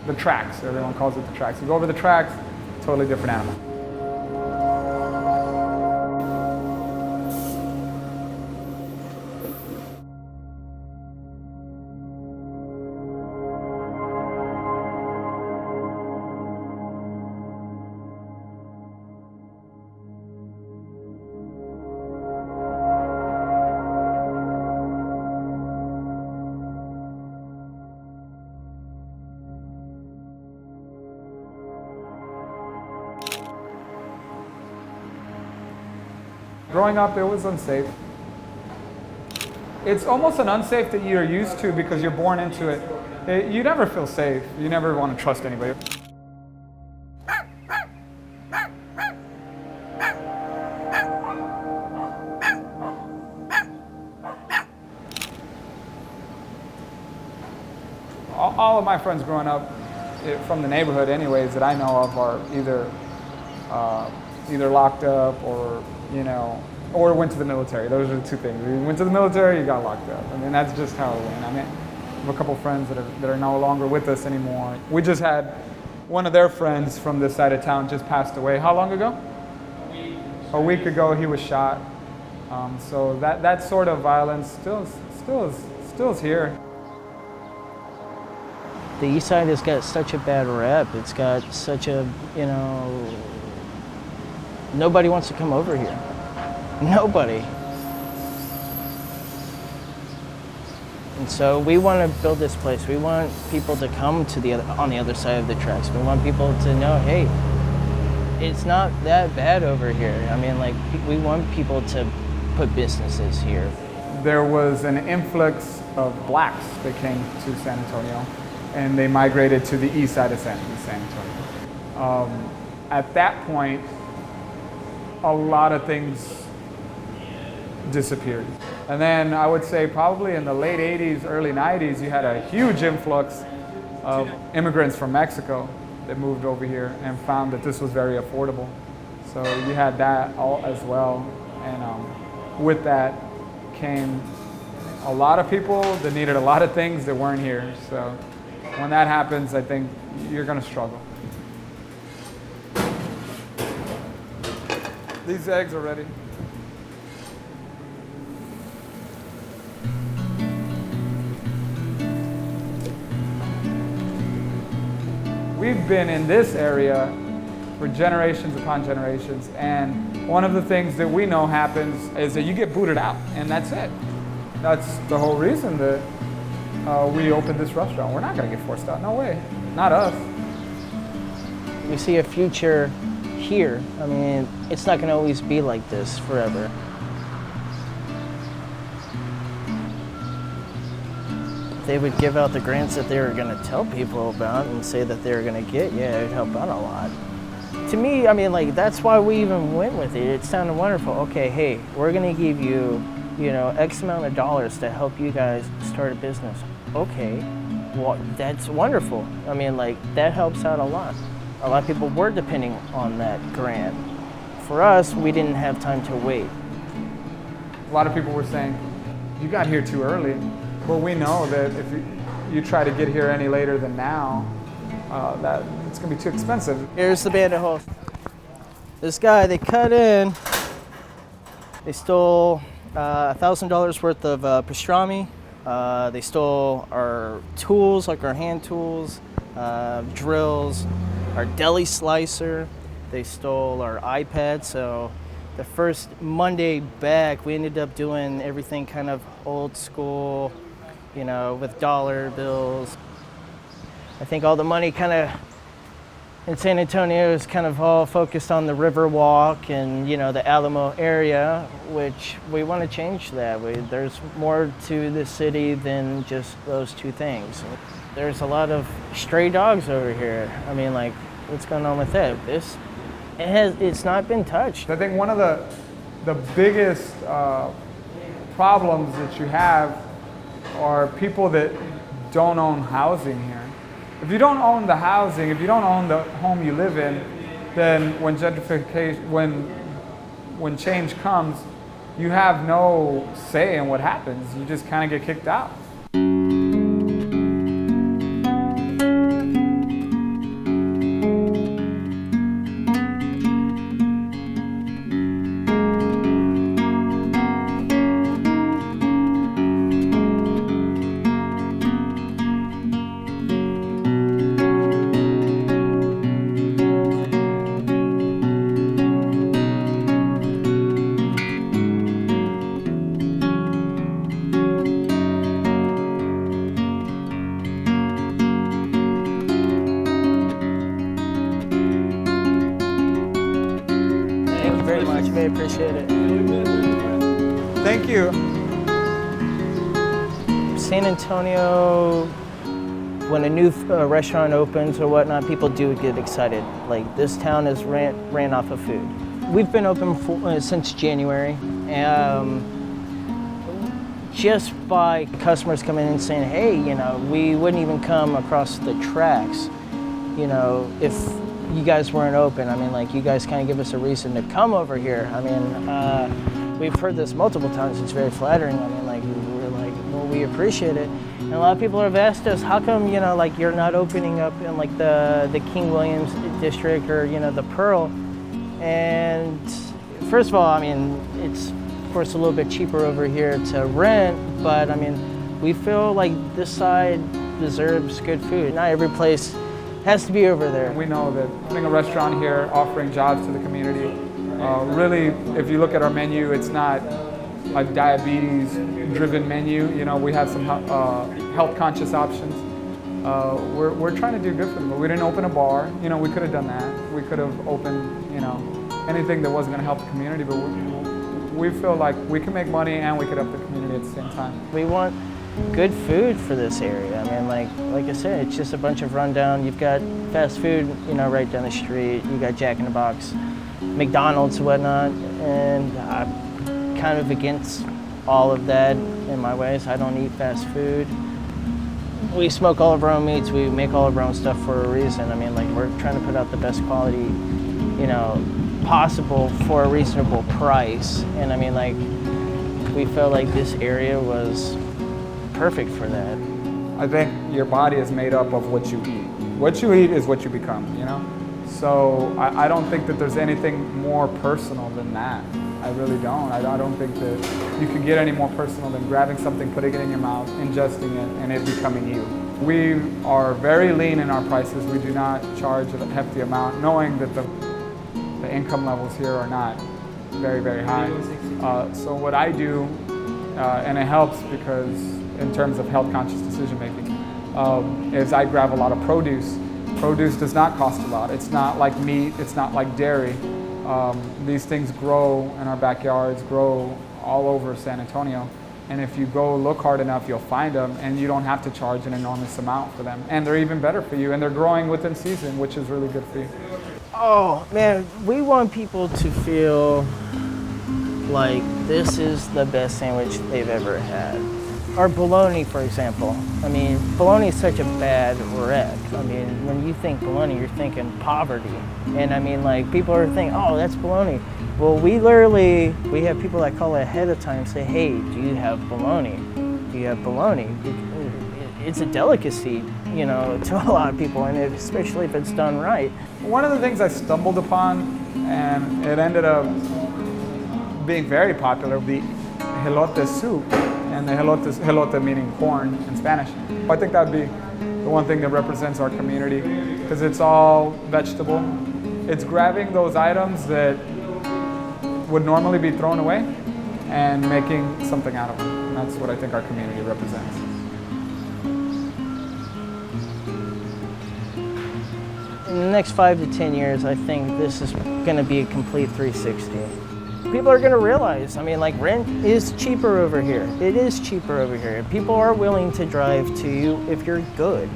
the tracks. Everyone calls it the tracks. You go over the tracks, totally different animal. Growing up, it was unsafe. It's almost an unsafe that you're used to because you're born into it. You never feel safe. You never want to trust anybody. All of my friends growing up, from the neighborhood anyways, that I know of are either locked up or or went to the military. Those are the two things. You went to the military, you got locked up. I mean, that's just how it went. I mean, I have a couple friends that are no longer with us anymore. We just had one of their friends from this side of town just passed away. How long ago? A week ago, he was shot. So that sort of violence still is here. The East Side has got such a bad rep. It's got such a, nobody wants to come over here. Nobody. And so we want to build this place. We want people to come to on the other side of the tracks. We want people to know, hey, it's not that bad over here. I mean, like, we want people to put businesses here. There was an influx of blacks that came to San Antonio, and they migrated to the east side of San Antonio. At that point, a lot of things disappeared. And then I would say probably in the late 80s, early 90s, you had a huge influx of immigrants from Mexico that moved over here and found that this was very affordable. So you had that all as well. And with that came a lot of people that needed a lot of things that weren't here. So when that happens, I think you're gonna struggle. These eggs are ready. We've been in this area for generations upon generations, and one of the things that we know happens is that you get booted out, and that's it. That's the whole reason that we opened this restaurant. We're not gonna get forced out, no way, not us. We see a future here. I mean, it's not gonna always be like this forever. They would give out the grants that they were going to tell people about and say that they were going to get, yeah, it'd help out a lot. To me, I mean, like, that's why we even went with it. It sounded wonderful. Okay, hey, we're going to give you, X amount of dollars to help you guys start a business. Okay, well, that's wonderful. I mean, like, that helps out a lot. A lot of people were depending on that grant. For us, we didn't have time to wait. A lot of people were saying, you got here too early. Well, we know that if you try to get here any later than now, that it's going to be too expensive. Here's the bandit host. This guy, they cut in. They stole $1,000 worth of pastrami. They stole our tools, like our hand tools, drills, our deli slicer. They stole our iPad. So the first Monday back, we ended up doing everything kind of old school, with dollar bills. I think all the money kind of in San Antonio is kind of all focused on the Riverwalk and, the Alamo area, which we want to change that. There's more to the city than just those two things. There's a lot of stray dogs over here. I mean, like, what's going on with that? It's not been touched. I think one of the biggest problems that you have are people that don't own housing here. If you don't own the housing, if you don't own the home you live in, then when gentrification, when change comes, you have no say in what happens. You just kind of get kicked out. We appreciate it. Thank you. San Antonio, when a new restaurant opens or whatnot, people do get excited. Like, this town is ran off of food. We've been open since January. Just by customers coming in and saying, hey, you know, we wouldn't even come across the tracks, you know, if you guys weren't open. I mean, like, you guys kind of give us a reason to come over here. I mean, we've heard this multiple times. It's very flattering. I mean, like, we're like, well, we appreciate it. And a lot of people have asked us, how come, you know, like, you're not opening up in, like, the King Williams district or, you know, the Pearl? And first of all, I mean, it's, of course, a little bit cheaper over here to rent, but, I mean, we feel like this side deserves good food. Not every place has to be over there. We know that putting a restaurant here, offering jobs to the community, really, if you look at our menu, it's not a diabetes-driven menu. You know, we have some health-conscious options. We're trying to do good for them, but we didn't open a bar. You know, we could have done that. We could have opened, you know, anything that wasn't going to help the community, but we feel like we can make money and we could help the community at the same time. We want good food for this area. I mean, like I said, it's just a bunch of rundown. You've got fast food, you know, right down the street. You got Jack in the Box, McDonald's, and whatnot, and I'm kind of against all of that in my ways. I don't eat fast food. We smoke all of our own meats. We make all of our own stuff for a reason. I mean, like, we're trying to put out the best quality, you know, possible for a reasonable price. And I mean, like, we felt like this area was perfect for that. I think your body is made up of what you eat. What you eat is what you become, you know? So I don't think that there's anything more personal than that. I really don't. I don't think that you can get any more personal than grabbing something, putting it in your mouth, ingesting it, and it becoming you. We are very lean in our prices. We do not charge a hefty amount, knowing that the income levels here are not very, very high. So what I do, and it helps because in terms of health-conscious decision making, is I grab a lot of produce. Produce does not cost a lot. It's not like meat, it's not like dairy. These things grow in our backyards, grow all over San Antonio. And if you go look hard enough, you'll find them, and you don't have to charge an enormous amount for them. And they're even better for you, and they're growing within season, which is really good for you. Oh, man, we want people to feel like this is the best sandwich they've ever had. Our bologna, for example. I mean, bologna is such a bad rep. I mean, when you think bologna, you're thinking poverty. And I mean, like, people are thinking, oh, that's bologna. Well, we have people that call ahead of time and say, hey, do you have bologna? Do you have bologna? It's a delicacy, you know, to a lot of people, and especially if it's done right. One of the things I stumbled upon, and it ended up being very popular, the elote soup, and the elote meaning corn in Spanish. I think that would be the one thing that represents our community, because it's all vegetable. It's grabbing those items that would normally be thrown away and making something out of them. And that's what I think our community represents. In the next 5 to 10 years, I think this is going to be a complete 360. People are going to realize, I mean, like, rent is cheaper over here. It is cheaper over here. People are willing to drive to you if you're good.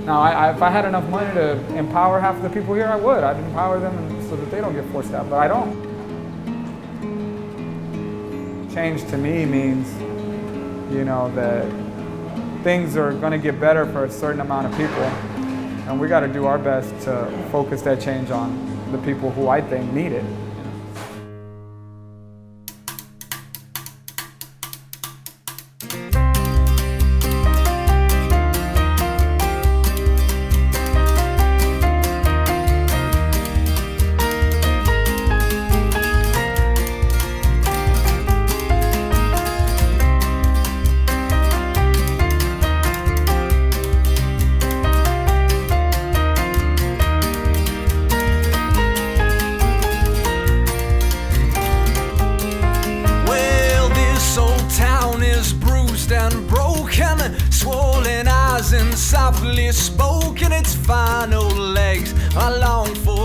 Now, if I had enough money to empower half of the people here, I would. I'd empower them so that they don't get forced out, but I don't. Change to me means, you know, that things are going to get better for a certain amount of people, and we got to do our best to focus that change on the people who I think need it. Softly spoken, its final legs are long for